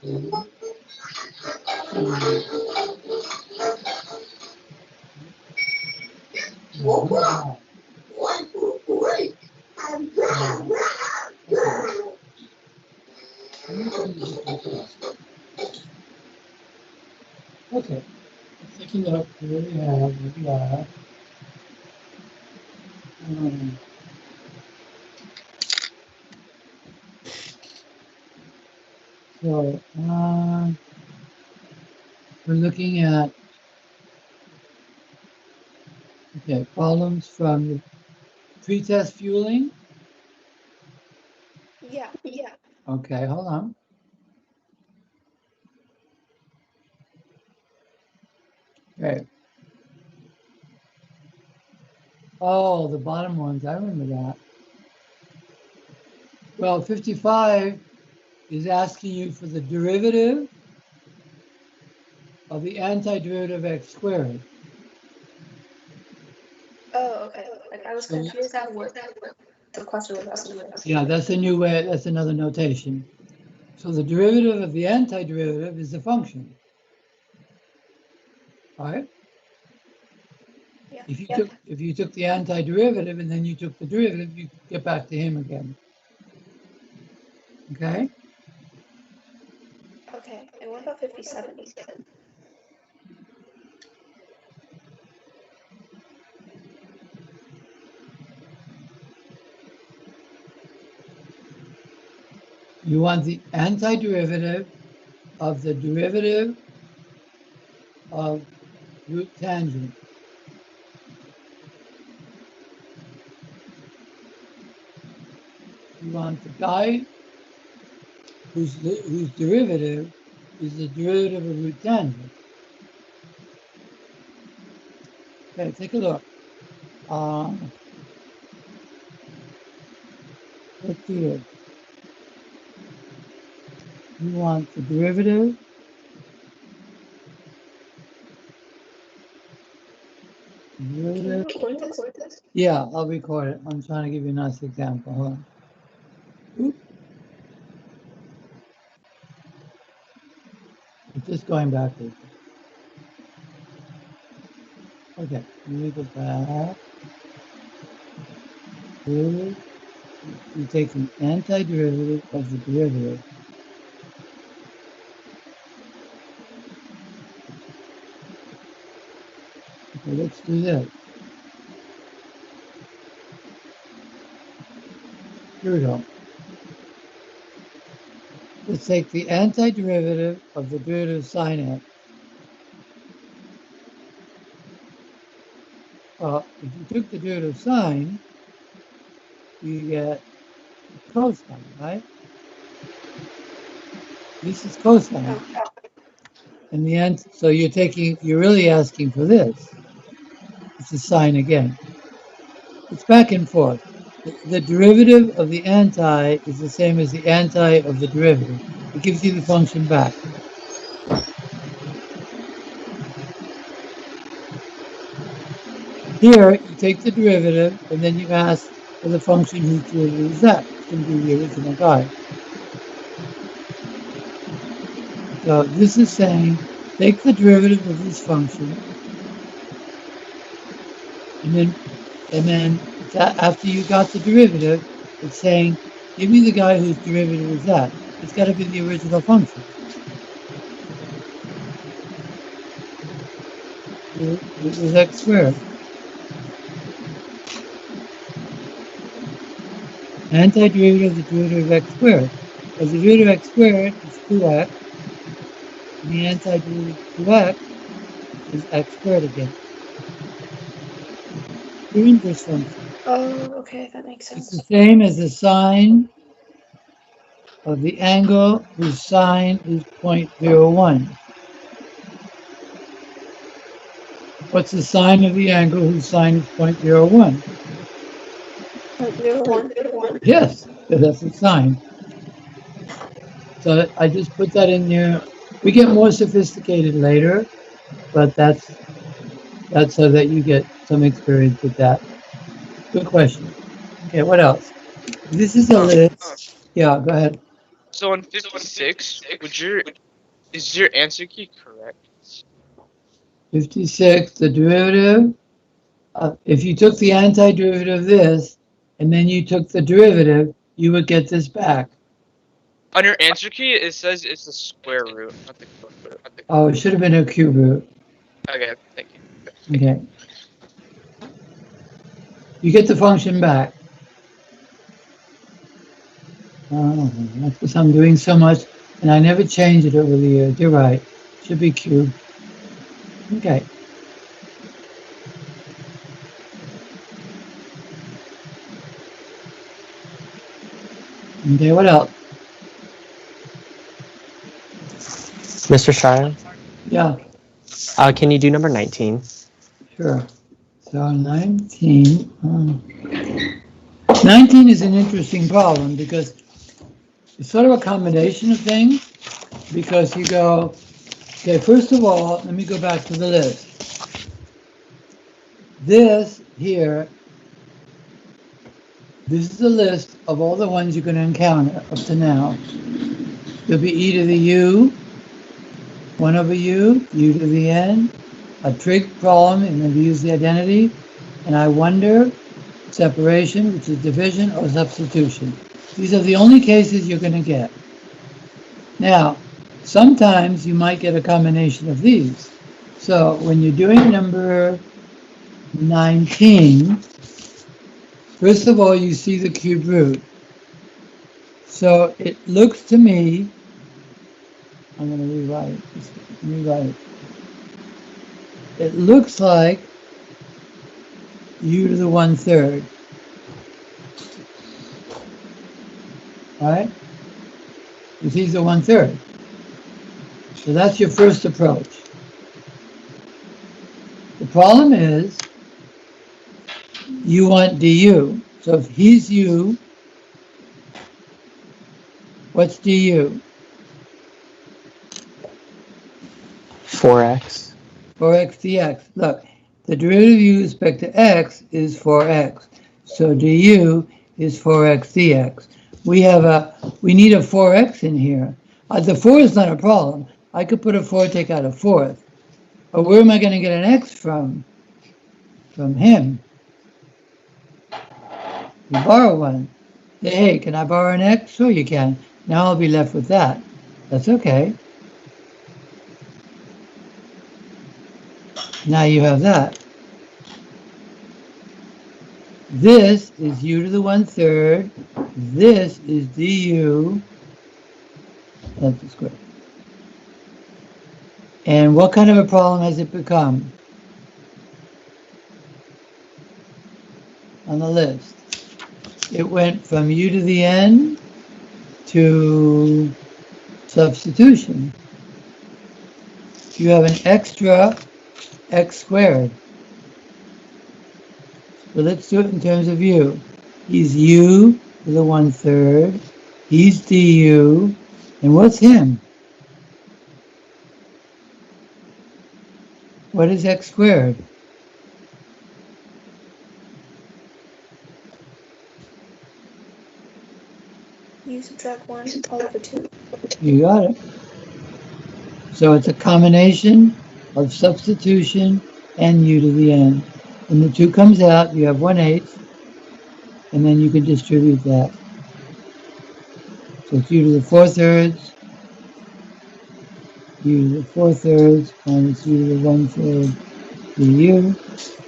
Okay, let's take a look. Here we have, so we're looking at problems from the pretest fueling. Yeah. Okay, hold on. Okay. Oh, the bottom ones, I remember that. Well, 55 is asking you for the derivative of the antiderivative of x squared. Oh, okay. Like I was confused at what the question was asking. Yeah, that's a new way, that's another notation. So the derivative of the antiderivative is the function. All right? Yeah. If you took the antiderivative and then you took the derivative, you get back to him again. Okay? Okay. And what about 57? You want the antiderivative of the derivative of root tangent. You want the guy whose derivative is the derivative of root tangent. Okay, take a look. Let's do this. You want the derivative. Can you record this? Yeah, I'll record it. I'm trying to give you a nice example. Hold on. Oop. It's just going backwards. Okay, let me go back. You take the antiderivative of the derivative. Okay, let's do this. Here we go. Let's take the antiderivative of the derivative of sine x. If you took the derivative of sine, you get cosine, right? This is cosine. In the end, so you're really asking for this. This is sine again. It's back and forth. The derivative of the anti is the same as the anti of the derivative. It gives you the function back. Here, you take the derivative, and then you ask for the function whose derivative is that. It's going to be the original guy. So this is saying, take the derivative of this function, and then after you got the derivative, it's saying, give me the guy whose derivative is that. It's got to be the original function. It was x squared. Antiderivative of the derivative of x squared. Because the derivative of x squared is 2x, and the antiderivative of 2x is x squared again. The inverse function. Oh, okay, that makes sense. It's the same as the sine of the angle whose sine is 0.01. What's the sine of the angle whose sine is 0.01? 0.01. Yes, that's the sine. So I just put that in there. We get more sophisticated later, but that's so that you get some experience with that. Good question. Okay, what else? This is a list. Yeah, go ahead. So on 56, is your answer key correct? 56, the derivative, if you took the antiderivative of this, and then you took the derivative, you would get this back. On your answer key, it says it's the square root, not the cube root. Oh, it should have been a cube root. Okay, thank you. Okay. You get the function back. Oh, that's because I'm doing so much, and I never change it over the years. You're right. Should be cube. Okay. Okay, what else? Mr. Schreier, Yeah, can you do number 19? sure. So 19. 19 is an interesting problem because it's sort of a combination of things. Because you go, okay, first of all, let me go back to the list. This here, this is a list of all the ones you're going to encounter up to now. There'll be e to the u, 1 over u to the n, a trig problem, and then we use the identity, and I wonder, separation, which is division, or substitution. These are the only cases you're going to get. Now, sometimes you might get a combination of these. So when you're doing number 19, first of all, you see the cube root. So it looks to me, I'm going to rewrite it. It looks like u to the 1/3. Right? You see the 1/3. So that's your first approach. The problem is you want du. So if he's u, what's du? 4x. 4x dx. Look, the derivative of u with respect to x is 4x. So du is 4x dx. We need a 4x in here. The 4 is not a problem. I could put a 4, take out a 4th. But where am I going to get an x from? From him. You borrow one. Hey, can I borrow an x? Sure you can. Now I'll be left with that. That's okay. Now you have that. This is u to the 1/3. This is du. That's the square. And what kind of a problem has it become on the list? It went from u to the n to substitution. You have an extra x squared. So let's do it in terms of u. He's u to the 1/3. He's du. And what's him? What is x squared? You subtract 1 all over 2. You got it. So it's a combination of substitution and u to the n. When the 2 comes out, you have 1/8, and then you can distribute that. So it's u to the 4/3, u to the 4/3 minus u to the 1/3 du,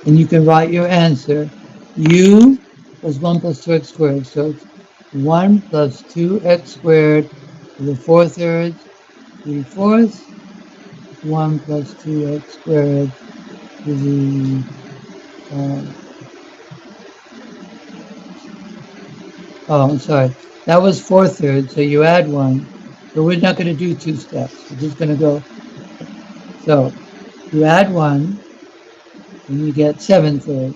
and you can write your answer. U was 1 plus 2x squared, so it's 1 plus 2x squared to the 4/3, 3/4, 1 plus 2x squared to the I'm sorry. That was 4/3, so you add 1. But we're not going to do 2 steps. We're just going to go. So you add 1, and you get 7/3.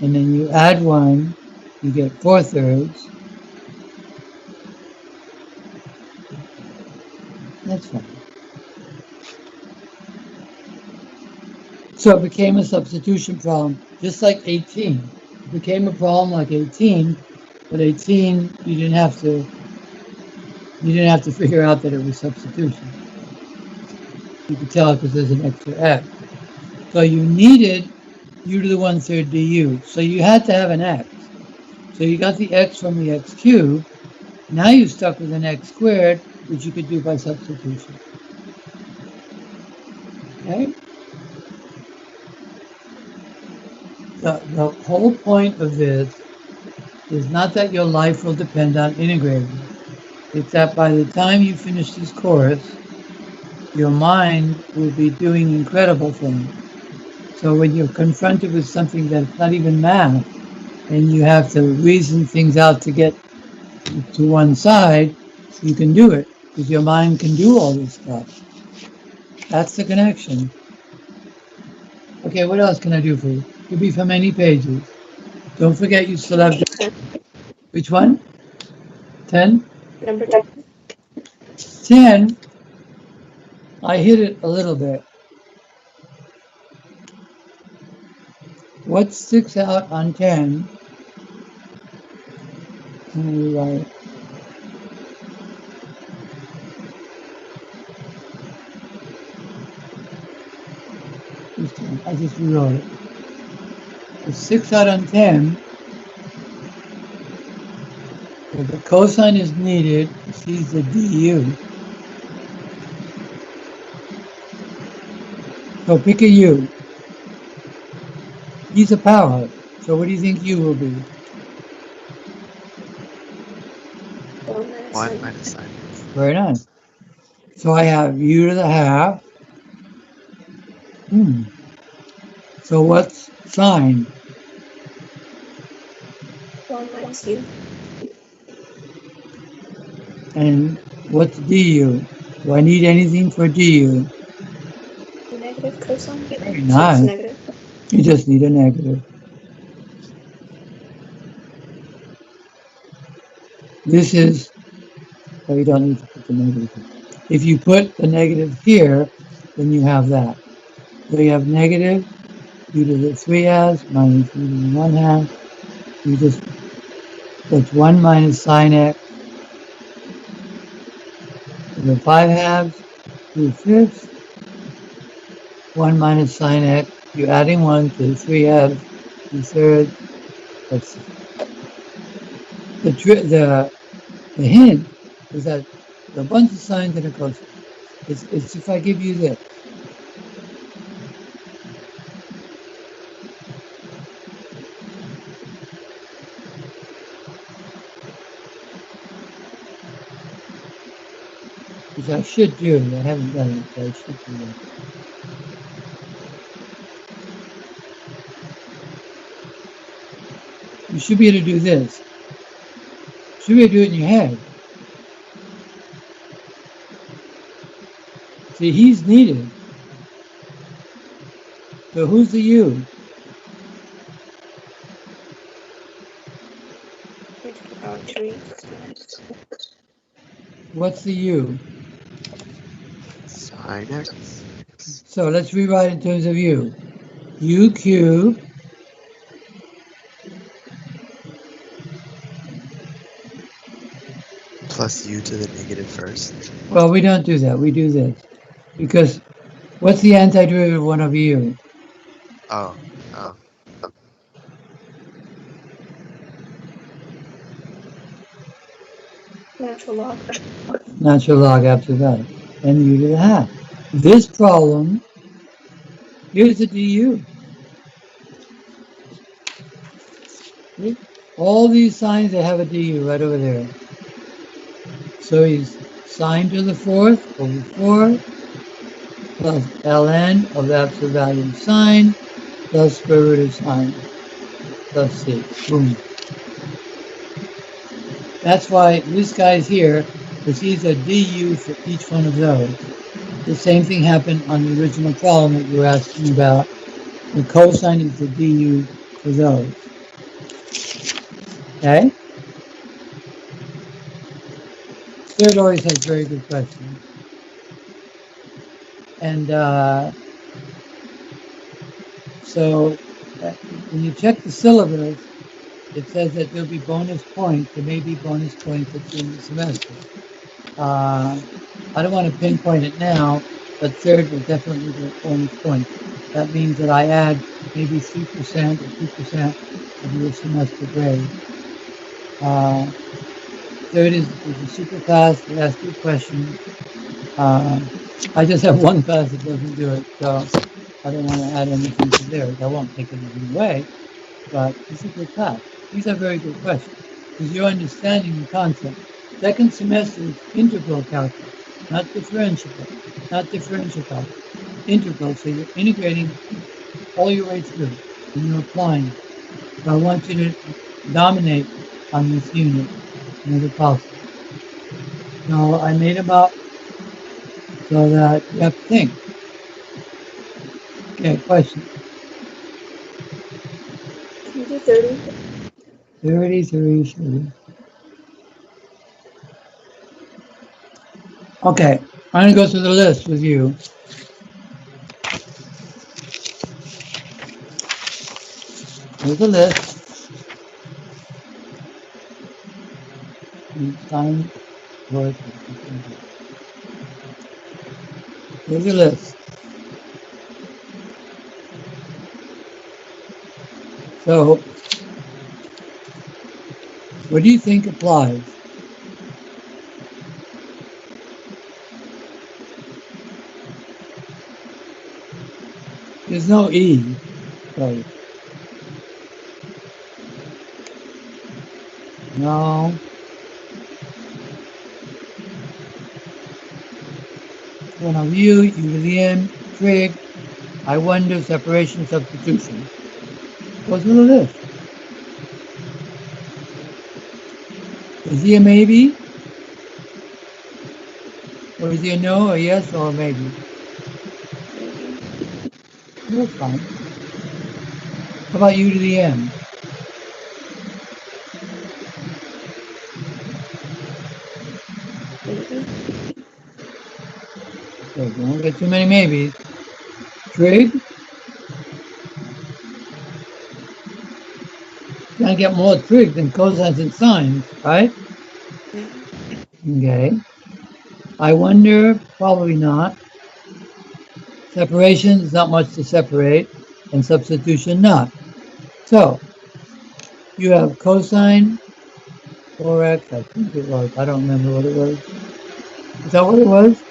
And then you add 1, you get 4/3. That's fine. So it became a substitution problem, just like 18. became a problem like 18, but 18 you didn't have to figure out that it was substitution. You could tell because there's an extra x. So you needed u to the 1/3 du. So you had to have an x. So you got the x from the x cubed. Now you're stuck with an x squared, which you could do by substitution. Okay? The whole point of this is not that your life will depend on integrating. It's that by the time you finish this course, your mind will be doing incredible things. So when you're confronted with something that's not even math, and you have to reason things out to get to one side, you can do it, because your mind can do all this stuff. That's the connection. Okay, what else can I do for you? Could be from any pages. Don't forget you still have... Which one? 10? Number 10. 10, I hit it a little bit. What sticks out on 10? Let me rewrite it. I just rewrote it. What sticks out on 10, if the cosine is needed, sees the du. So pick a u. He's a power. So what do you think u will be? 1 minus Sign. Very nice. So I have u to the half. So what's sine? 1 minus u. And what's du? Do I need anything for du? Negative cosine. Very So nice. it's negative. You just need a negative. This is, well, you don't need to put the negative here. If you put the negative here, then you have that. So you have negative u to the 3 halves minus u to the 1 half. You just, that's 1 minus sine x to the 5 halves, 2/5. 1 minus sine x, you're adding 1 to the 3 halves, 2/3. That's the hint is that there are a bunch of sines and a cosine. It's if I give you this. Which I should do. I haven't done it, but I should do that. You should be able to do this. You should be able to do it in your head. See, he's needed. So who's the u? What's the u? Sign X. So let's rewrite in terms of u. U cubed Plus u to the negative first. Well, we don't do that. We do this. Because what's the antiderivative of 1 over u? Oh. Natural log. Natural log, absolutely. And u to the half. This problem, here's the du. See? All these signs, they have a du right over there. So he's sine to the 4th over 4 plus ln of the absolute value of sine plus square root of sine plus c. Boom. That's why this guy's here, because he's a du for each one of those. The same thing happened on the original problem that you were asking about. The cosine is the du for those. Okay? Third always has very good questions. And so when you check the syllabus, it says that there'll be bonus points. There may be bonus points at the end of the semester. I don't want to pinpoint it now, but third will definitely get bonus points. That means that I add maybe 3% or 2% of your semester grade. Third is a super class that asks you questions. I just have one class that doesn't do it, so I don't want to add anything to theirs. I won't take anything away, but it's a good class. These are very good questions because you're understanding the concept. Second semester is integral calculus, not differential calculus. Integral, so you're integrating all your way through and you're applying. So I want you to dominate on this unit whenever possible. So I made them up so that you have to think. Okay, question. Can you do 30? 30. Okay, I'm going to go through the list with you. Here's the list. Time work. Here's the list. So, what do you think applies? There's no E. Right. No. So now view, UVM, trig, I wonder, separation, substitution. Go through the list. Is he a maybe? Or is he a no, or yes, or a maybe? That's fine. How about U to the M? Maybe. Okay, don't get too many maybes. Trig? Gonna get more trig than cosines and sines, right? Okay. I wonder, probably not. Separation is not much to separate, and substitution not. So, you have cosine 4x, I think it was, I don't remember what it was. Is that what it was?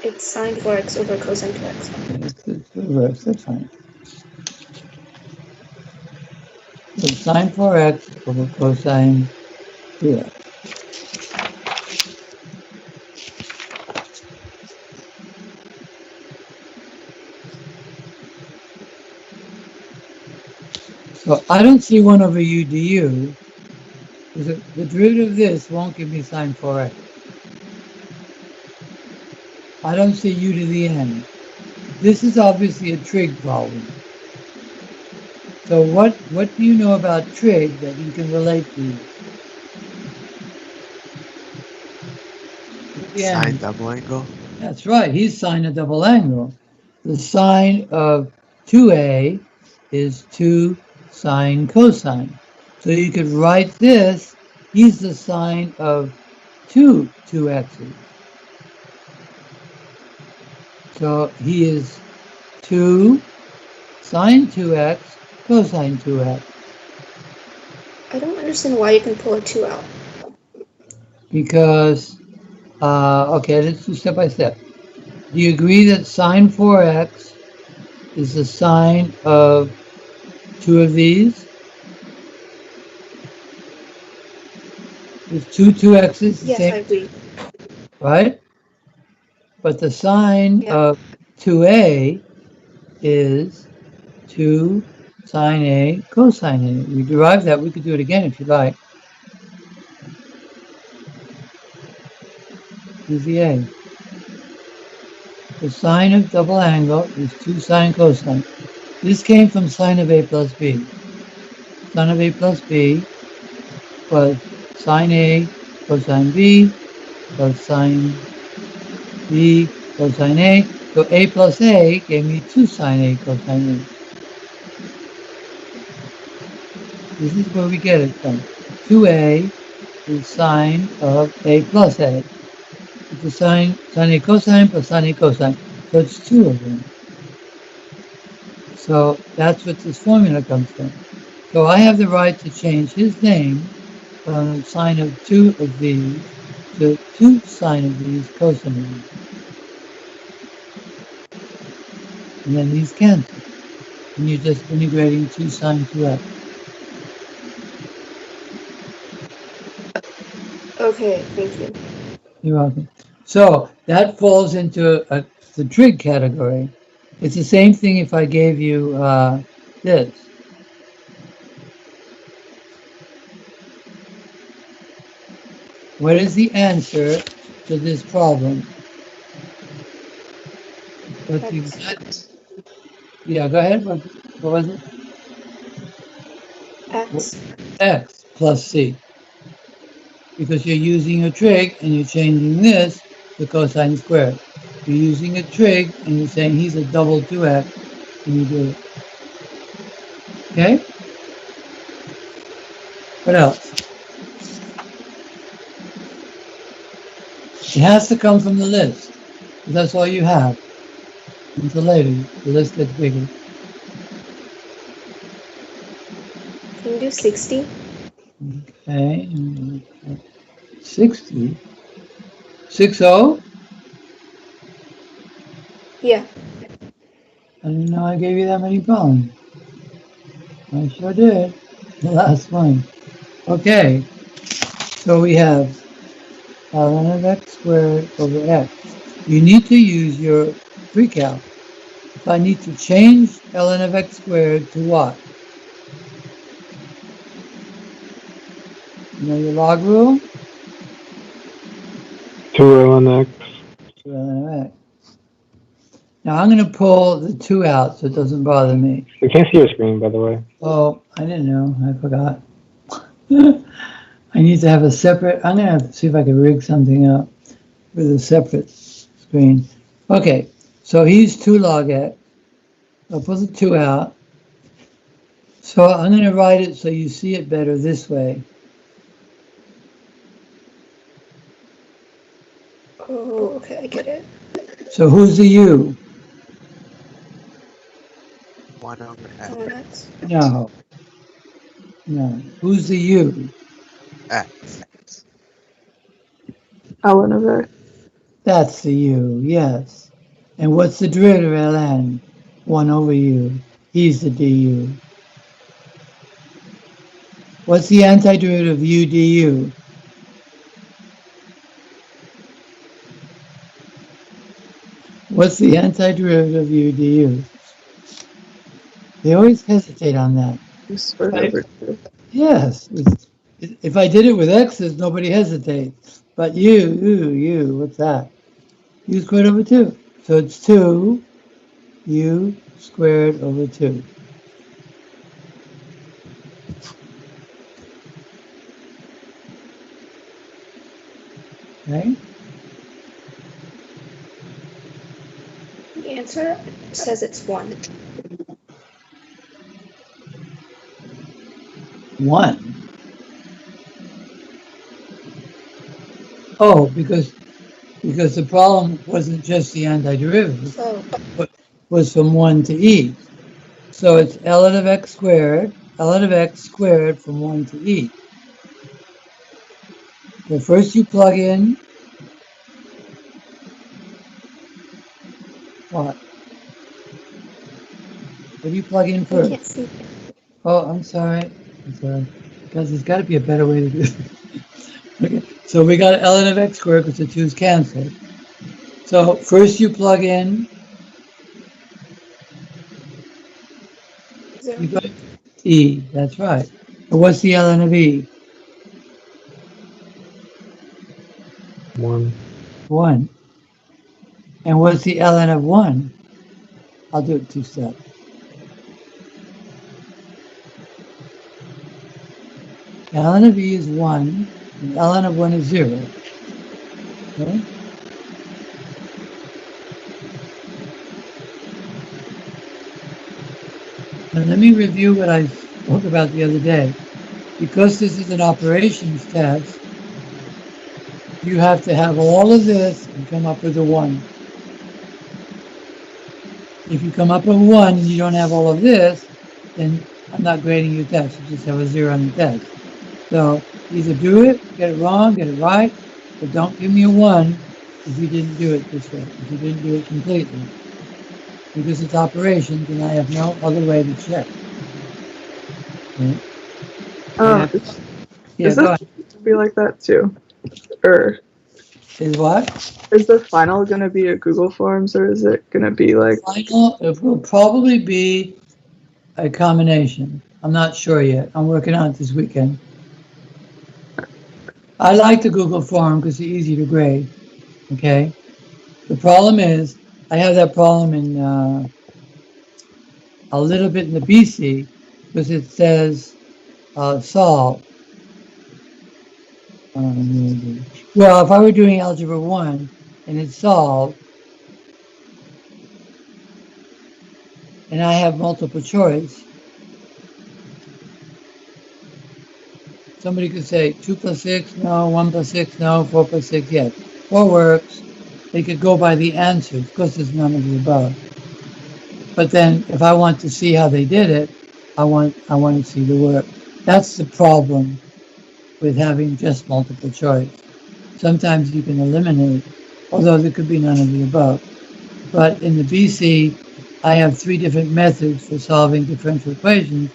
It's sine 4x over cosine 2x. It's reverse, that's fine. So sine 4x over cosine 2x. So I don't see 1 over u du, because the derivative of this won't give me sine 4x. I don't see u to the n. This is obviously a trig problem. So what do you know about trig that you can relate to? Sine double angle. That's right, he's sine a double angle. The sine of 2a is 2 sine cosine. So you could write this, he's the sine of 2x's. So he is 2 sine 2x cosine 2x. I don't understand why you can pull a 2 out. Because, okay, let's do step by step. Do you agree that sine 4x is the sine of 2 of these? There's 2x's the Yes, same, I agree. right? But the sine Yeah. of 2a is 2 sine a cosine a. We derived that. We could do it again if you like. Here's the a. The sine of double angle is 2 sine cosine. This came from sine of a plus b. Sine of a plus b was sine a cosine b plus sine b cosine a. So a plus a gave me 2 sine a cosine a. This is where we get it from. 2a is sine of a plus a. It's a sine a cosine plus sine a cosine. So it's 2 of them. So that's what this formula comes from. So I have the right to change his name from sine of 2 of these to 2 sine of these cosine of these. And then these cancel. And you're just integrating 2 sine 2x. Okay, thank you. You're welcome. So that falls into the trig category. It's the same thing if I gave you this. What is the answer to this problem? What's the exact? Yeah, go ahead. What was it? X. X plus C. Because you're using a trig and you're changing this to cosine squared. You're using a trig and you're saying he's a double 2x and you do it. Okay? What else? It has to come from the list. That's all you have. Until later, the list gets bigger. Can you do 60? Okay. 60. 60? Yeah. I didn't know I gave you that many problems. I sure did. The last one. Okay. So we have ln of x squared over x. You need to use your pre-calc. If I need to change ln of x squared to what? You know your log rule? 2 ln x. 2 ln of x. Now I'm going to pull the 2 out so it doesn't bother me. I can't see your screen, by the way. Oh, I didn't know. I forgot. I need to have a separate, I'm going to have to see if I can rig something up with a separate screen. Okay, so he's 2 log x. I'll pull the 2 out. So I'm going to write it so you see it better this way. Oh, okay, I get it. So who's the u? 1 over x. Oh, that's No. No. Who's the u? X. ln of x. That's the u, yes. And what's the derivative of ln? 1 over u. He's the du. What's the antiderivative of u du? What's the antiderivative of u du? They always hesitate on that. Squared over 2. Yes. If I did it with x's, nobody hesitates. But u, what's that? U squared over 2. So it's 2 u squared over 2. Okay? the answer says it's 1. 1. Oh, because the problem wasn't just the antiderivative, Oh, but was from 1 to e. So it's ln of x squared from 1 to e. So first you plug in what? What do you plug in I first? can't see. Oh, I'm sorry. Because there's got to be a better way to do this. Okay, so we got ln of x squared because the 2's canceled. So first you plug in, 0. you got e, that's right. And what's the ln of e? 1. 1. And what's the ln of 1? I'll do it 2 steps. Ln of e is 1, and ln of 1 is 0. Okay? Now let me review what I spoke about the other day. Because this is an operations test, you have to have all of this and come up with a 1. If you come up with 1 and you don't have all of this, then I'm not grading your test. You just have a 0 on the test. So either do it, get it wrong, get it right, but don't give me a 1 if you didn't do it this way, if you didn't do it completely. Because it's operations and I have no other way to check. Okay? Um, Yeah, is go this ahead. supposed to be like that too? Or Is what? is the final gonna be a Google Forms, or is it gonna be like? Final, it will probably be a combination. I'm not sure yet. I'm working on it this weekend. I like the Google form because it's easy to grade. Okay. The problem is, I have that problem in a little bit in the BC because it says solve. Well, if I were doing algebra 1 and it's solved, and I have multiple choice, somebody could say 2 plus 6, no, 1 plus 6, no, 4 plus 6, yes. 4 works. They could go by the answers. Of course, there's none of the above. But then if I want to see how they did it, I want to see the work. That's the problem with having just multiple choice. Sometimes you can eliminate, although there could be none of the above. But in the BC, I have 3 different methods for solving differential equations,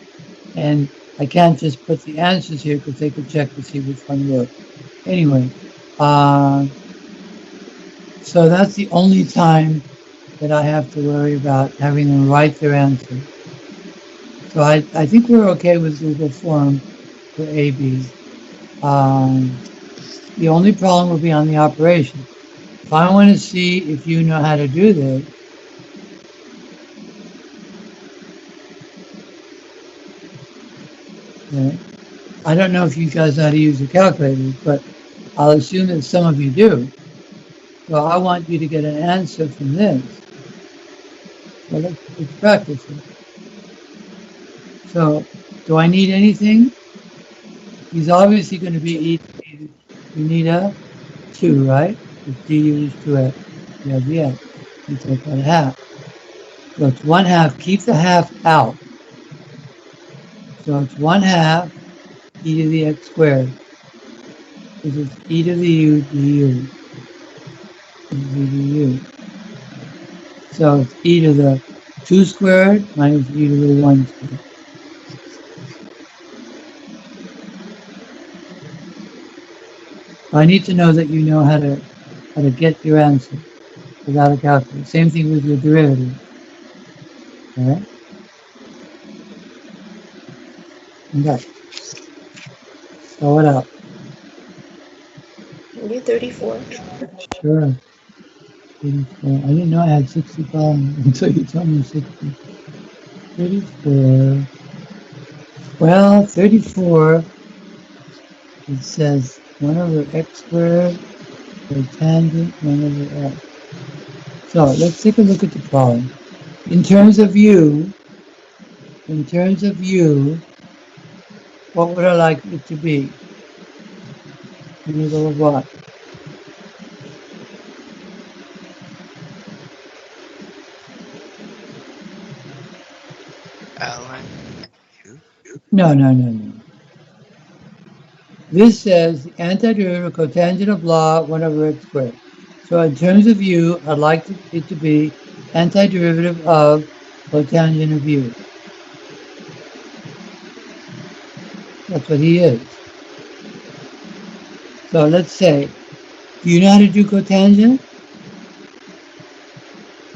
and I can't just put the answers here because they could check to see which one worked. Anyway, so that's the only time that I have to worry about having them write their answer. So I think we're okay with Google Form for AB. The only problem will be on the operation. If I want to see if you know how to do this, okay, I don't know if you guys know how to use a calculator, but I'll assume that some of you do. So I want you to get an answer from this. So let's practice it. So, do I need anything? He's obviously going to be eating. You need a 2, right? If du is 2x. You have the x. You take out a half. So it's 1/2. Keep the half out. So it's 1/2 e to the x squared. This is e to the u du. Du. So it's e to the 2 squared minus e to the 1 squared. I need to know that you know how to get your answer without a calculator. Same thing with your derivative. All right? Okay. So what else? Can you do 34? Sure. 34. I didn't know I had 60 problems until you told me 60. 34. Well, 34, it says 1 over x squared, or tangent 1 over x. So let's take a look at the problem. In terms of u, what would I like it to be? In the middle of what? ln u. No. This says the antiderivative of cotangent of blah 1 over x squared. So in terms of u, I'd like it to be antiderivative of cotangent of u. That's what he is. So let's say, do you know how to do cotangent?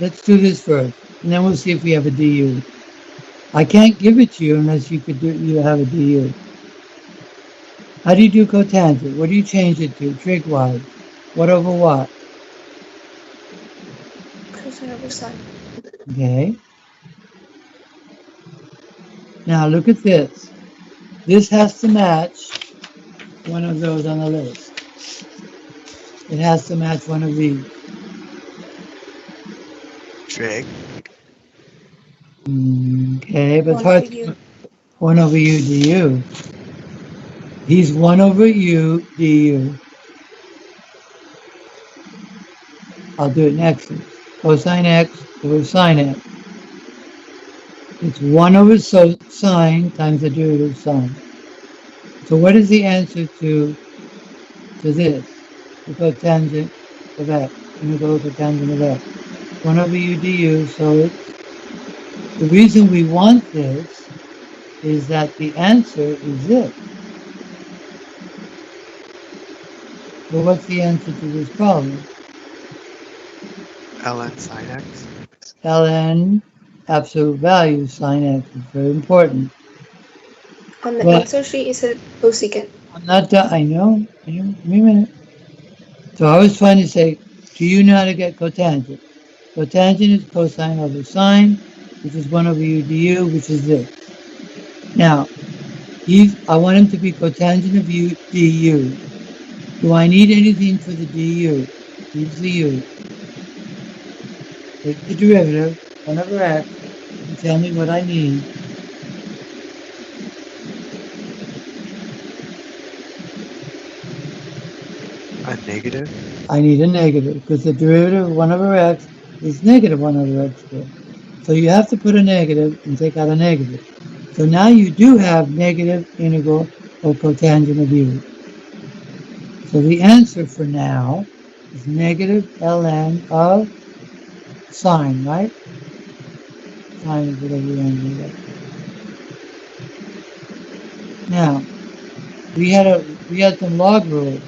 Let's do this first, and then we'll see if we have a du. I can't give it to you unless you have a du. How do you do cotangent? What do you change it to, trig-wise? What over what? Cosine over sine. Okay. Now look at this. This has to match one of those on the list. It has to match one of these. Trig. Okay, but it's 1 hard over to u. 1 over u du. He's 1 over u du. I'll do it next. Cosine x over sine x. It's 1 over sine times the derivative of sine. So what is the answer to this? The cotangent of x. Integral cotangent of x. 1 over u du. So it's, the reason we want this is that the answer is this. So what's the answer to this problem? ln sine x. Ln absolute value sine x is very important. On the But answer sheet, it said cosecant. I'm not done. I know. Give me a minute. So I was trying to say, do you know how to get cotangent? Cotangent is cosine over sine, which is 1 over u du, which is this. Now, I want him to be cotangent of u du. Do I need anything for the du? Use the u. Take the derivative, 1 over x, and tell me what I need. A negative. I need a negative, because the derivative of 1 over x is negative 1 over x squared. So you have to put a negative and take out a negative. So now you do have negative integral or cotangent of u. So the answer for now is negative ln of sine, right? Sine is whatever you want to do that. Now, we had some log rules.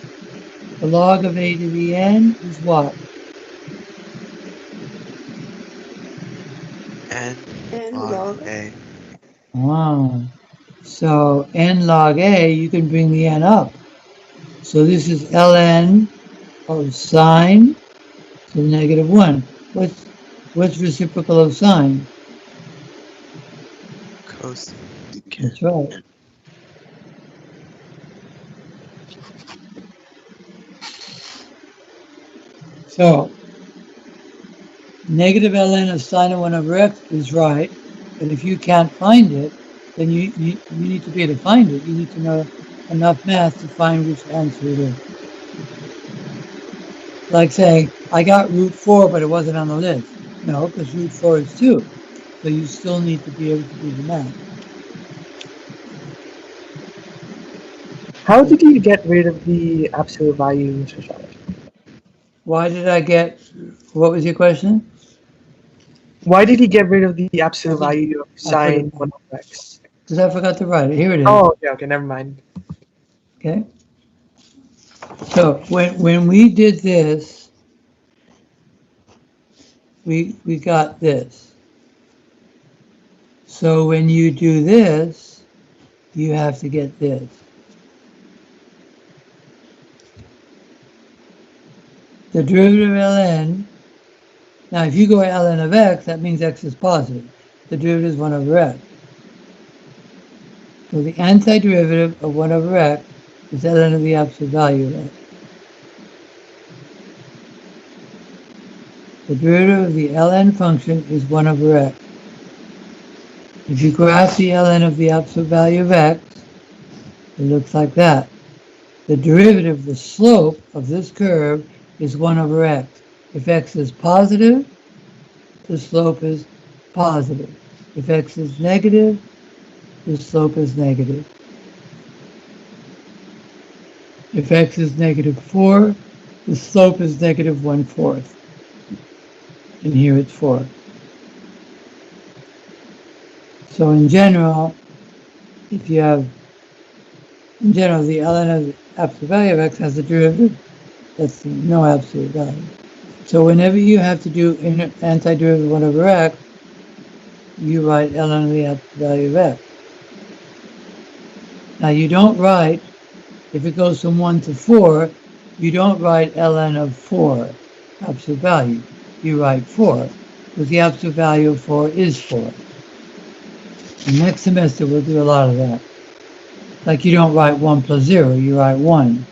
The log of a to the n is what? N And log log. a. Ah, so n log a, you can bring the n up. So this is ln of sine to the negative 1. What's reciprocal of sine? Cosecant. That's right. So negative ln of sine of 1 over x is right, but if you can't find it, then you need to be able to find it. You need to know enough math to find which answer it is. Like saying, I got root 4, but it wasn't on the list. No, because root 4 is 2. So you still need to be able to do the math. How did you get rid of the absolute value, Mr. Shaw? Why did I get, what was your question? Why did he get rid of the absolute value of sine 1 over x? Because I forgot to write it. Here it is. Oh, okay, never mind. Okay. So when we did this, we got this. So when you do this, you have to get this. The derivative of ln, now if you go ln of x, that means x is positive. The derivative is 1 over x. So the antiderivative of 1 over x is ln of the absolute value of x. The derivative of the ln function is 1 over x. If you graph the ln of the absolute value of x, it looks like that. The derivative, the slope of this curve is 1 over x. If x is positive, the slope is positive. If x is negative, the slope is negative. If x is negative 4, the slope is negative 1/4. And here it's 4. So in general, if you have, in general, the ln of the absolute value of x has a derivative that's no absolute value. So whenever you have to do antiderivative of 1 over x, you write ln of the absolute value of x. Now you don't write, if it goes from 1 to 4, you don't write ln of 4, absolute value. You write 4, because the absolute value of 4 is 4. And next semester we'll do a lot of that. Like you don't write 1 plus 0, you write 1.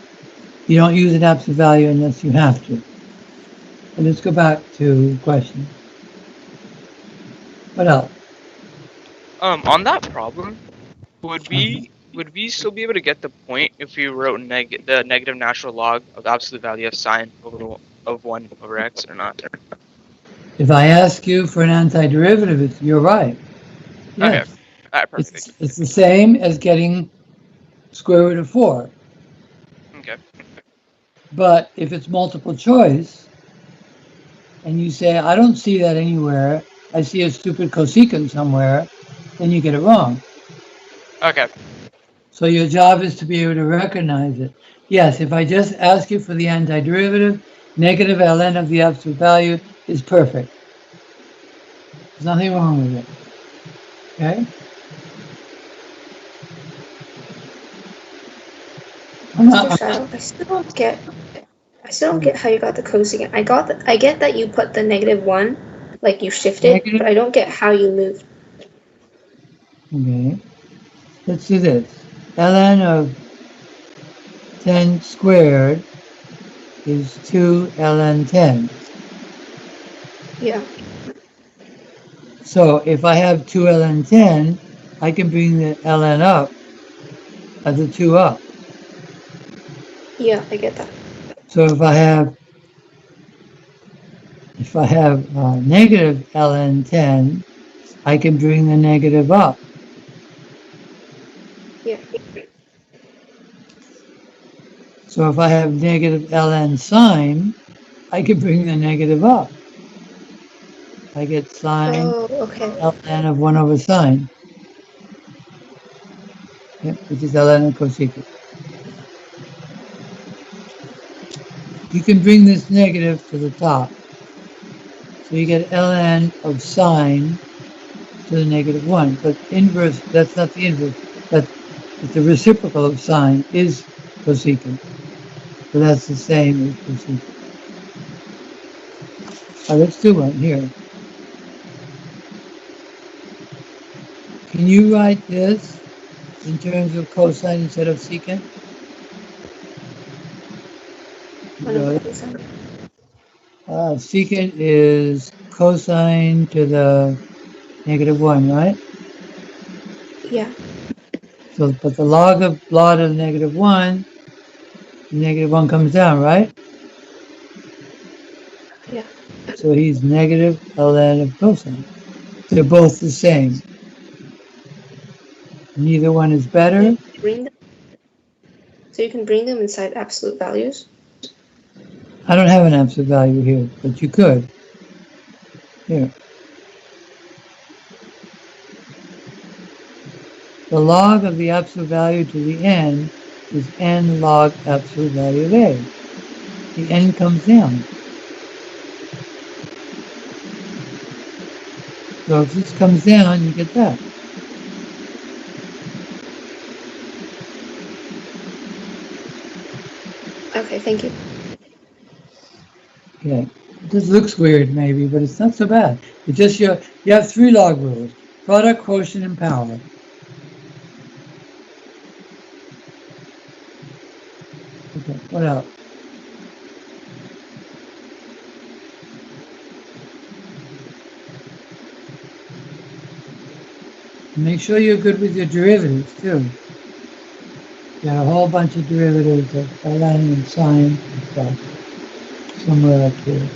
You don't use an absolute value unless you have to. And let's go back to questions. What else? On that problem, would we still be able to get the point if we wrote the negative natural log of the absolute value of sine of 1 over x or not? If I ask you for an antiderivative, you're right. Okay. Yes. Alright, perfect. It's the same as getting square root of 4. Okay. But if it's multiple choice, and you say, I don't see that anywhere, I see a stupid cosecant somewhere, then you get it wrong. Okay. So your job is to be able to recognize it. Yes, if I just ask you for the antiderivative, negative ln of the absolute value is perfect. There's nothing wrong with it. Okay? Mr. Shadow, I still don't get how you got the cosecant. I get that you put the -1, like you shifted, Negative? but I don't get how you moved. Okay. Let's do this. ln of 10 squared is 2 ln 10. Yeah. So if I have 2 ln 10, I can bring the ln up, the 2 up. Yeah, I get that. So if I have negative ln 10, I can bring the negative up. Yeah. So if I have negative ln sine, I can bring the negative up. I get sine Oh, okay. ln of 1 over sine, which is ln of cosecant. You can bring this negative to the top. So you get ln of sine to the -1. But inverse, that's not the inverse. But the reciprocal of sine is cosecant. So that's the same as cosecant. Let's do one here. Can you write this in terms of cosine instead of secant? Good. Secant is cosine to the -1, right? Yeah. So, but the log of -1, the -1 comes down, right? Yeah. So he's negative ln of cosine. They're both the same. Neither one is better. So you can bring them inside absolute values? I don't have an absolute value here, but you could. Here. The log of the absolute value to the n is n log absolute value of a. The n comes down. So if this comes down, you get that. Okay, thank you. Okay. This looks weird maybe, but it's not so bad. It's just you have 3 log rules. Product, quotient, and power. Okay, what else? Make sure you're good with your derivatives too. You got a whole bunch of derivatives of ln and sine and stuff. Somewhere up here.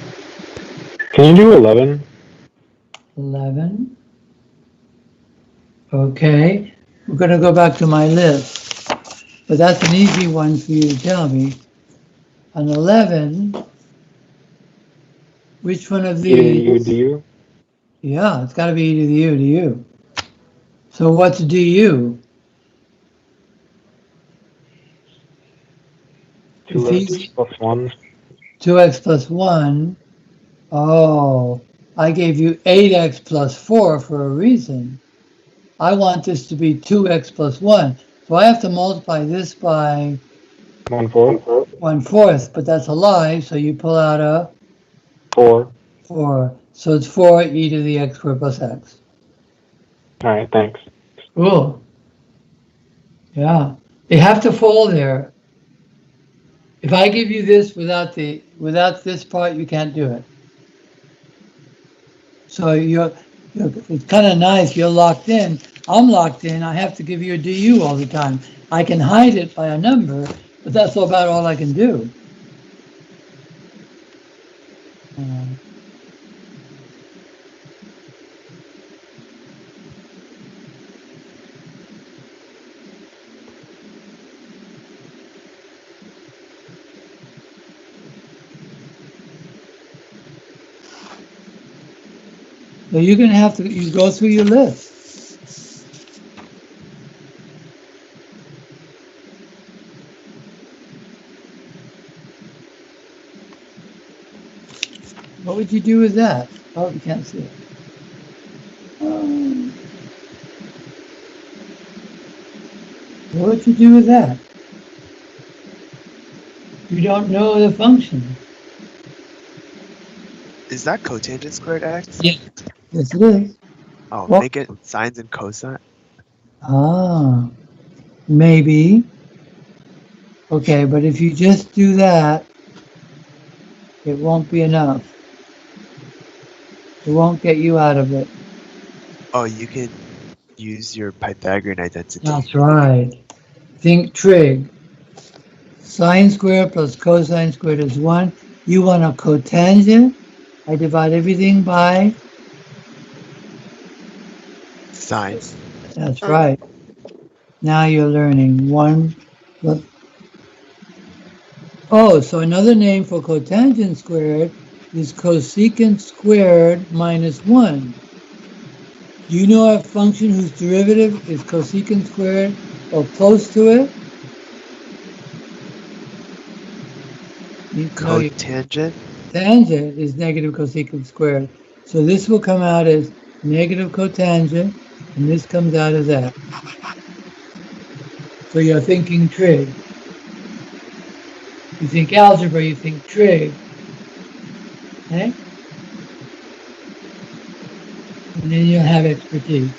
Can you do 11? 11. Okay, we're going to go back to my list, but that's an easy one for you to tell me. On 11, which one of E to the U these? du? Yeah, it's got to be e to the u to u. So what's du? 2x plus 1. 2x plus 1. Oh, I gave you 8x plus 4 for a reason. I want this to be 2x plus 1. So I have to multiply this by 1/4. 1/4, but that's a lie, so you pull out a 4. 4. So it's 4 e to the x squared plus x. Alright, thanks. Cool. Yeah. They have to fall there. If I give you this without this part, you can't do it. So it's kind of nice. You're locked in, I'm locked in. I have to give you a du all the time. I can hide it by a number, but that's about all I can do. Uh, so you're going to have to you go through your list. What would you do with that? Oh, you can't see it. What would you do with that? You don't know the function. Is that cotangent squared x? Yeah. Yes, it is. Oh, Well, make it sines and cosine. ah, maybe. Okay, but if you just do that, it won't be enough. It won't get you out of it. Oh, you can use your Pythagorean identity. That's right. Think trig. Sine squared plus cosine squared is 1. You want a cotangent? I divide everything by? Sine. That's right. Now you're learning 1 plus. Oh, so another name for cotangent squared is cosecant squared minus 1. Do you know a function whose derivative is cosecant squared or close to it? No, your Cotangent. tangent is negative cosecant squared. So this will come out as negative cotangent, and this comes out as that. So you're thinking trig. You think algebra, you think trig. Okay? And then you'll have expertise.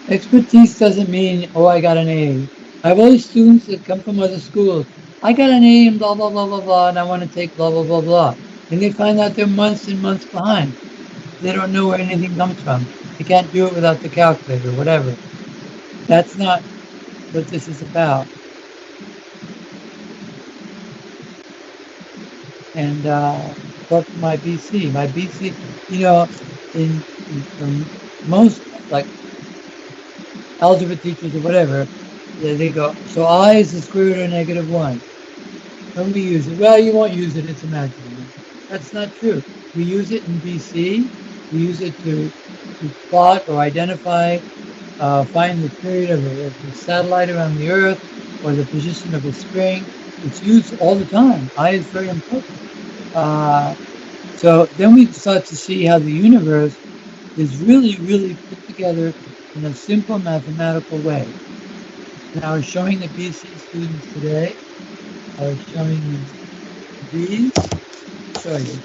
Expertise doesn't mean, oh, I got an A. I have all these students that come from other schools. I got an A in blah, blah, blah, blah, blah, and I want to take blah, blah, blah, blah. And they find out they're months and months behind. They don't know where anything comes from. They can't do it without the calculator, whatever. That's not what this is about. And what my BC? My BC, you know, in most, like, algebra teachers or whatever, they go, so I is the square root of negative 1. When we use it, well, you won't use it, it's imaginary. That's not true. We use it in BC. We use it to plot or identify, find the period of a satellite around the Earth or the position of a spring. It's used all the time. I is very important. So then we start to see how the universe is really, really put together in a simple mathematical way. And I was showing the BC students today. I was showing you these. Show you.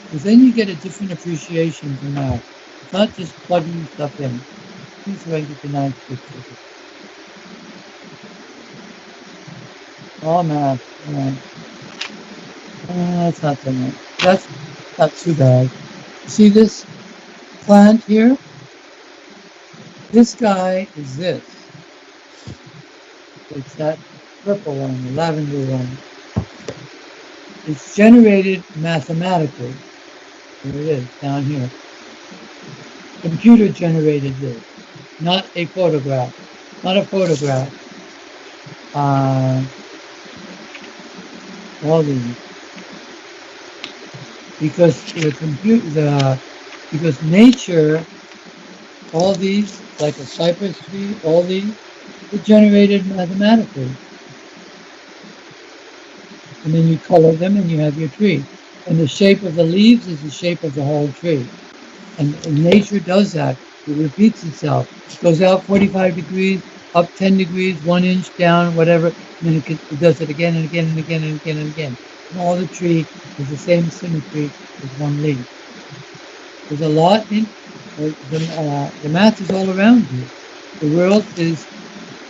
Because then you get a different appreciation for math. It's not just plugging stuff in. Please wait to get the nice picture. All math. Yeah. That's not so much. That's not too bad. See this plant here? This guy is this. It's that purple one, the lavender one. It's generated mathematically. There it is, down here. Computer generated this, not a photograph. Not a photograph. All these. Because because nature, all these, like a cypress tree, all these, were generated mathematically. And then you color them and you have your tree. And the shape of the leaves is the shape of the whole tree. And nature does that. It repeats itself. It goes out 45 degrees, up 10 degrees, 1 inch down, whatever. And then it does it again and again and again and again and again. And all the tree is the same symmetry as one leaf. There's a lot in the math is all around you. The world is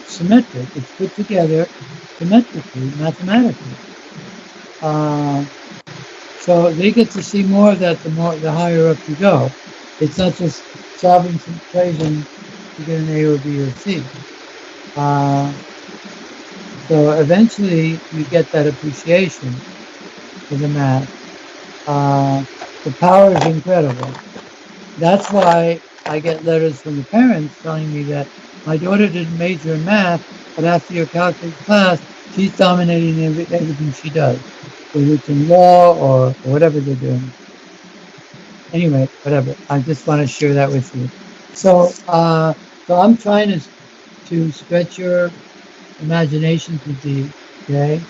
symmetric. It's put together symmetrically, mathematically. So they get to see more of that the higher up you go. It's not just solving some equation to get an A or B or C. So eventually you get that appreciation for the math. The power is incredible. That's why I get letters from the parents telling me that my daughter didn't major in math, but after your calculus class, she's dominating everything she does, whether it's in law or whatever they're doing. Anyway, whatever. I just want to share that with you. So I'm trying to stretch your imagination to these. Okay,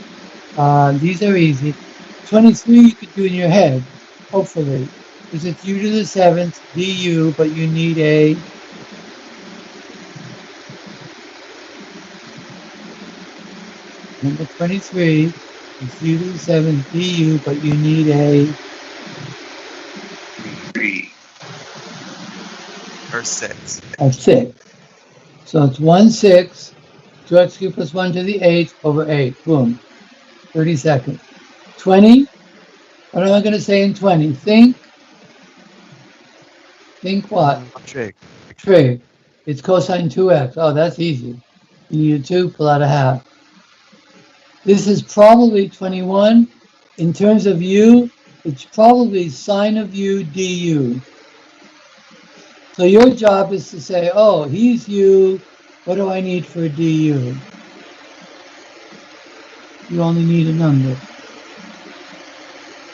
these are easy. 23 you could do in your head, hopefully, because it's u to the 7th du, but you need a number 23 is u to the 7th du, but you need a Or 6. of 6. So it's 1/6, 2x cubed plus 1 to the 8th over 8. Boom. 30 seconds. 20. What am I going to say in 20? Think what? Trig. Trig. It's cosine 2x. Oh, that's easy. You need a 2, pull out a half. This is probably 21. In terms of u, it's probably sine of u du. So your job is to say, oh, he's u. What do I need for a du? You only need a number.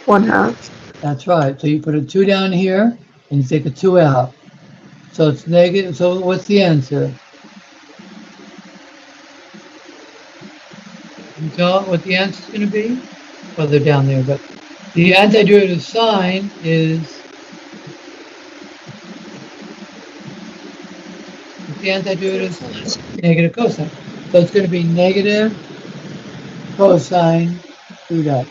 1/2. That's right. So you put a 2 down here, and you take a 2 out. So it's negative. So what's the answer? Can you tell what the answer is going to be? Well, they're down there, but the antiderivative sign is the antiderivative sign, negative cosine. So it's going to be negative cosine 2x.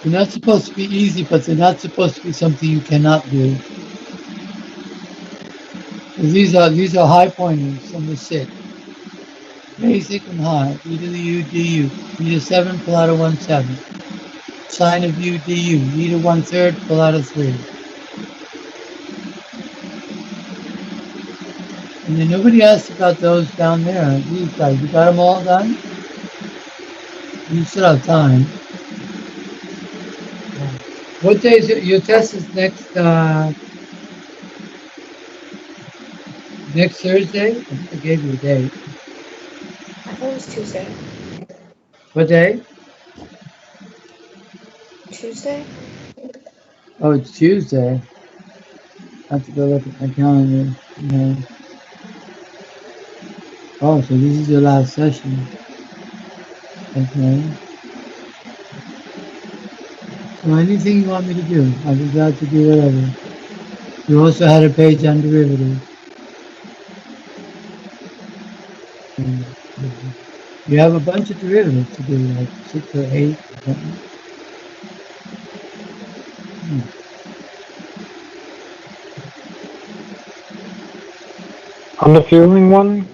They're not supposed to be easy, but they're not supposed to be something you cannot do. These are high pointers on the 6. Basic and high. E to the u du. E to 7, pull out a 1/7. Sine of u du. E to 1/3, pull out a 3. And then nobody asked about those down there. These guys, you got them all done? You still have time. What day is it? Your test is next Thursday? I think I gave you a date. I thought it was Tuesday. What day? Tuesday? Oh, it's Tuesday. I have to go look at my calendar. Yeah. Oh, so this is your last session. Okay. So anything you want me to do, I'll be glad to do whatever. You also had a page on derivatives. You have a bunch of derivatives to do, like 6 or 8 or something. On the fueling one,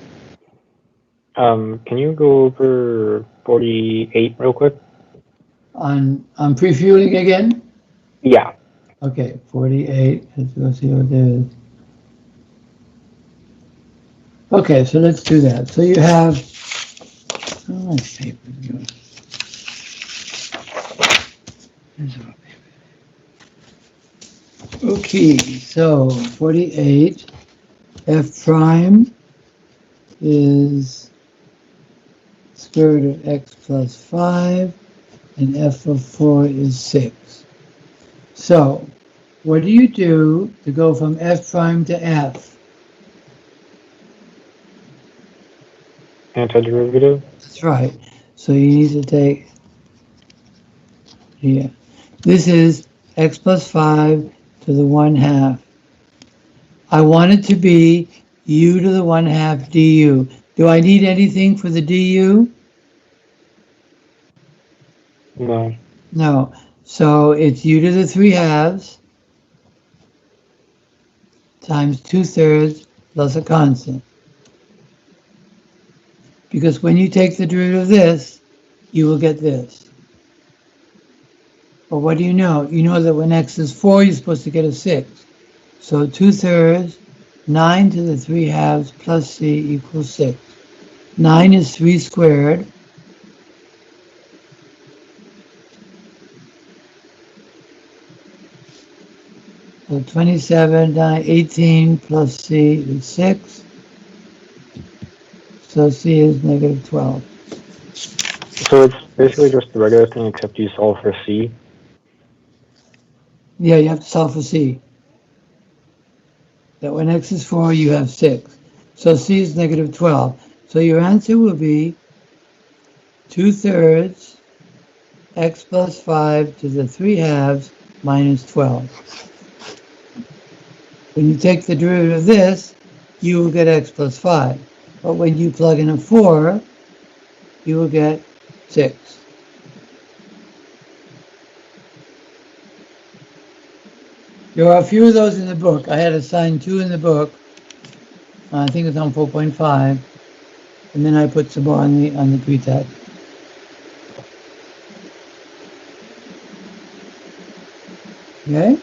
can you go over 48 real quick? On pre-fueling again? Yeah. Okay, 48. Let's go see what it is. Okay, so let's do that. So you have, oh, my paper goes. There's our paper. Okay, so 48. F prime is square root of x plus 5, and f of 4 is 6. So, what do you do to go from f prime to f? Antiderivative. That's right. So you need to take, here. This is x plus 5 to the 1/2. I want it to be u to the 1/2 du. Do I need anything for the du? No. No. So it's u to the 3/2 times 2/3 plus a constant. Because when you take the derivative of this, you will get this. But what do you know? You know that when x is 4, you're supposed to get a 6. So 2/3, 9 to the 3/2 plus c equals 6. 9 is 3 squared. So 27, 9, 18 plus c is 6. So c is negative 12. So it's basically just the regular thing except you solve for C. Yeah, you have to solve for c. That when x is 4, you have 6. So c is negative 12. So your answer will be 2/3 x plus 5 to the 3/2 minus 12. When you take the derivative of this, you will get x plus 5. But when you plug in a 4, you will get 6. There are a few of those in the book. I had assigned 2 in the book. I think it's on 4.5. And then I put some more on the pretest. Okay?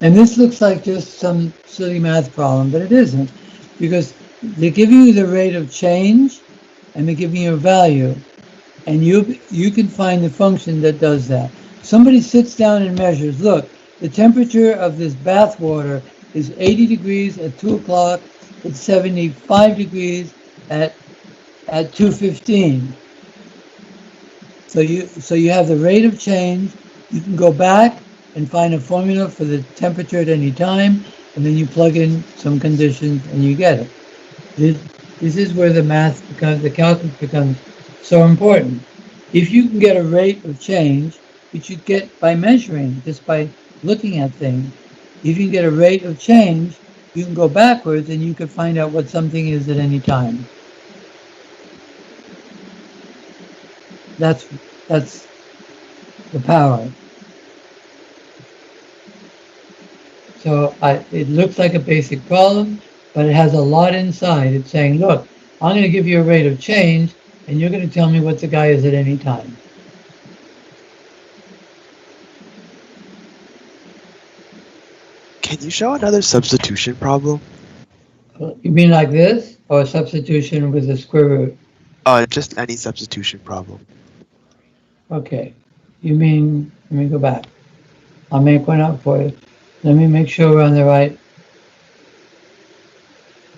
And this looks like just some silly math problem, but it isn't. Because they give you the rate of change and they give you a value. And you can find the function that does that. Somebody sits down and measures, look, the temperature of this bath water is 80 degrees at 2 o'clock, it's 75 degrees at 2:15. So you have the rate of change. You can go back and find a formula for the temperature at any time, and then you plug in some conditions and you get it. This is where the math becomes, the calculus becomes so important. If you can get a rate of change, which you get by measuring, just by looking at things, if you can get a rate of change, you can go backwards and you can find out what something is at any time. That's the power. So it looks like a basic problem, but it has a lot inside. It's saying, look, I'm going to give you a rate of change, and you're going to tell me what the guy is at any time. Can you show another substitution problem? You mean like this, or a substitution with a square root? Just any substitution problem. Okay. You mean, let me go back. I'll make one up for you. Let me make sure we're on the right.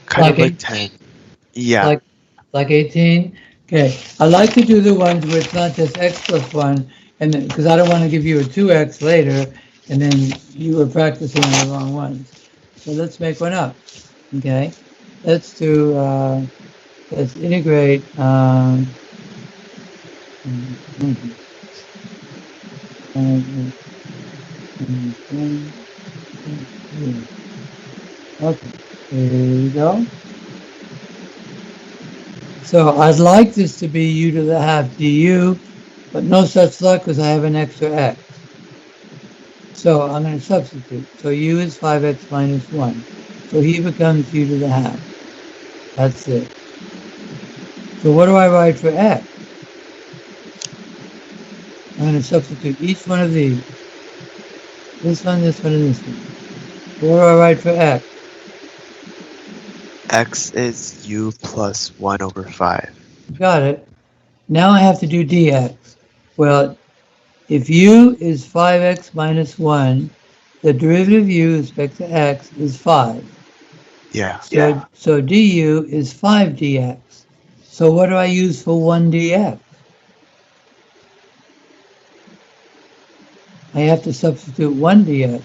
Kind of like 10. Yeah. Like 18? Okay. I like to do the ones where it's not just x plus 1, and because I don't want to give you a 2x later, and then you were practicing on the wrong ones. So let's make one up. Okay. Let's do, let's integrate, okay, here we go. So I'd like this to be u to the half du, but no such luck because I have an extra x. So I'm going to substitute. So u is 5x minus 1. So he becomes u to the half. That's it. So what do I write for x? I'm going to substitute each one of these. This one, this one, and this one. What do I write for x? X is u plus 1 over 5. Got it. Now I have to do dx. Well, if u is 5x minus 1, the derivative of u with respect to x is 5. Yeah. So du is 5 dx. So what do I use for 1 dx? I have to substitute 1 dx.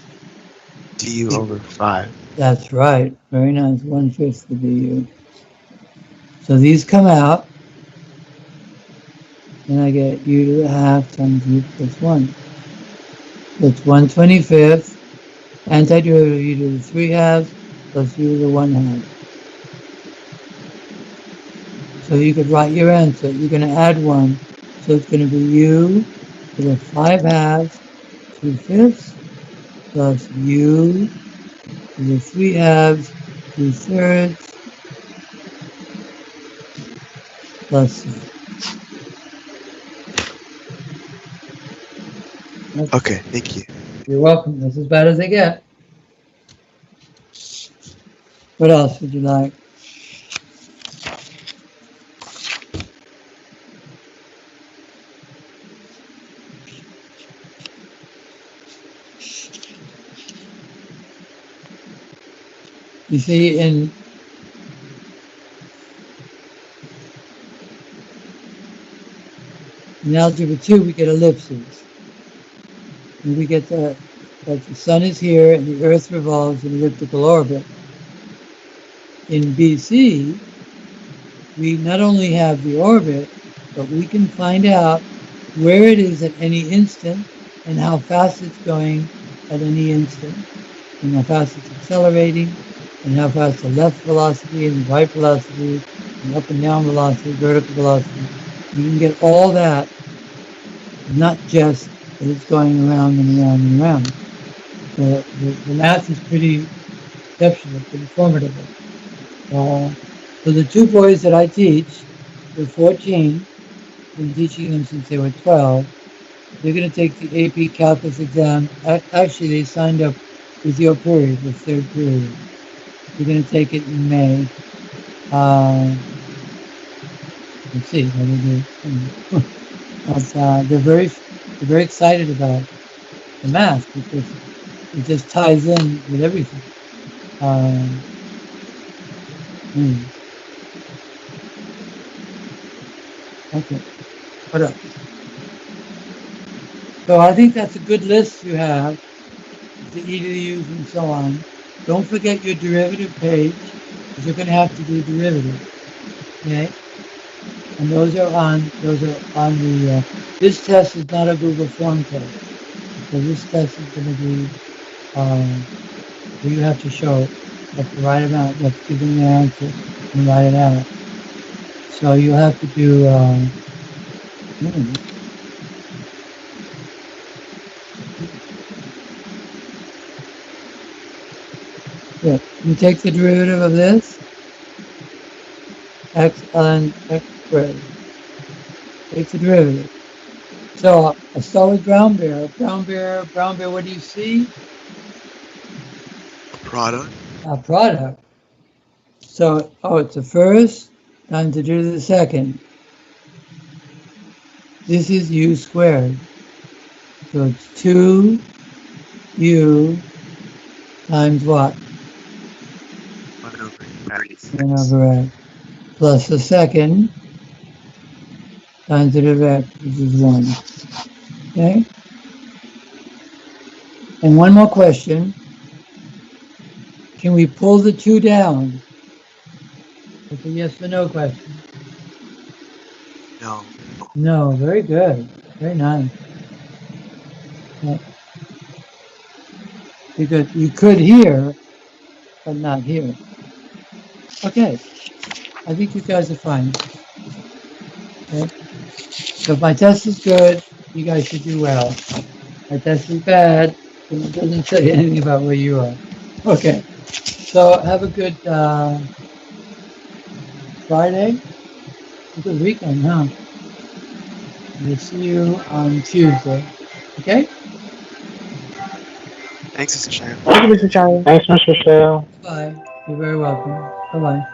du over 5. That's right. Very nice. 1/5 the du. So these come out. And I get u to the half times u plus 1. That's 1/25. Antiderivative u to the 3/2 plus u to the 1/2. So you could write your answer. You're going to add 1. So it's going to be u to the 5/2 2/5 plus u to the 3/2 2/3 plus c. Okay, thank you. You're welcome. That's as bad as they get. What else would you like? You see, in algebra 2, we get ellipses. And we get that the sun is here and the earth revolves in elliptical orbit. In BC, we not only have the orbit, but we can find out where it is at any instant and how fast it's going at any instant, and how fast it's accelerating, and how fast the left velocity and the right velocity, and up and down velocity, vertical velocity. You can get all that, not just that it's going around and around and around. The math is pretty exceptional, pretty formidable. So the two boys that I teach, they're 14, I've been teaching them since they were 12. They're going to take the AP Calc exam. Actually, they signed up with your period, the third period. They're going to take it in May. Let's see how they do. But they're very excited about the math because it just ties in with everything. Okay. What else? So I think that's a good list you have, the E to the U's and so on. Don't forget your derivative page, because you're going to have to do derivative. Okay? And those are on the, this test is not a Google form test. So this test is going to be, where you have to show that the right amount, that's giving the answer, and write it out. So you have to do, yeah, you take the derivative of this, x ln x squared. Take the derivative. So I start with brown bear. Brown bear, what do you see? A product. A product. So, it's the first times the derivative of the second. This is u squared. So it's 2u times what? 1 over x. Plus the second times the derivative of x, which is 1. Okay? And one more question. Can we pull the 2 down? It's a yes or no question. No. No, very good. Very nice. Yeah. Because you could here, but not here. Okay. I think you guys are fine. Okay. So if my test is good, you guys should do well. If my test is bad, then it doesn't say anything about where you are. Okay. So have a good Friday. A good weekend, huh? We'll see you on Tuesday. Okay? Thanks, Mr. Shire. Thank you, Mr. Chang. Thanks, Mr. Shale. Bye. You're very welcome. Bye-bye.